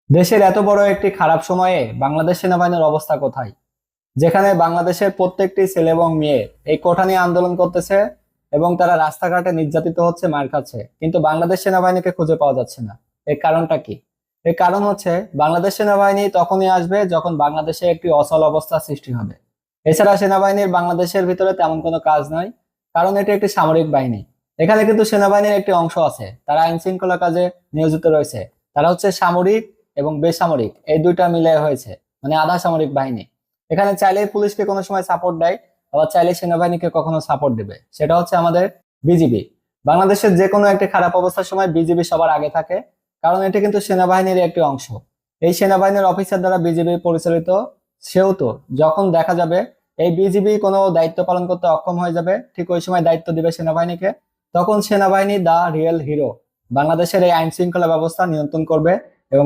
দেশের এত বড় একটি খারাপ সময়ে বাংলাদেশ সেনাবাহিনীর অবস্থা কোথায়? যেখানে বাংলাদেশের প্রত্যেকটি ছেলে এবং মেয়ে এই কোঠা নিয়ে আন্দোলন করতেছে এবং তারা রাস্তাঘাটে নির্যাতিত হচ্ছে, মার খাচ্ছে, কিন্তু বাংলাদেশ সেনাবাহিনীকে খুঁজে পাওয়া যাচ্ছে না। এর কারণটা কি? এর কারণ হচ্ছে বাংলাদেশ সেনাবাহিনী তখনই আসবে যখন বাংলাদেশে একটি অচল অবস্থা সৃষ্টি হবে। এছাড়া সেনাবাহিনীর বাংলাদেশের ভিতরে তেমন কোনো কাজ নাই, কারণ এটি একটি সামরিক বাহিনী। এখানে কিন্তু সেনাবাহিনীর একটি অংশ আছে, তারা আইন শৃঙ্খলা কাজে নিয়োজিত রয়েছে। তারা হচ্ছে সামরিক এবং বেসামরিক এই দুইটা মিলে হয়েছে, মানে আধা সামরিক বাহিনী। এখানে চাইলে পুলিশকে কোনো সময় সাপোর্ট দেয়, আবার চাইলে সেনাবাহিনীকে কখনো সাপোর্ট দিবে, সেটা হচ্ছে আমাদের বিজিবি। বাংলাদেশের যে কোনো একটি খারাপ অবস্থার সময় বিজিবি সবার আগে থাকে, কারণ এটি কিন্তু সেনাবাহিনীর একটি অংশ। এই সেনাবাহিনীর অফিসার দ্বারা বিজিবি পরিচালিত। সেহেতু যখন দেখা যাবে এই বিজিবি কোনো দায়িত্ব পালন করতে অক্ষম হয়ে যাবে, ঠিক ওই সময় দায়িত্ব দিবে সেনাবাহিনীকে। তখন সেনাবাহিনী দা রিয়েল হিরো, বাংলাদেশের এই আইন শৃঙ্খলা ব্যবস্থা নিয়ন্ত্রণ করবে এবং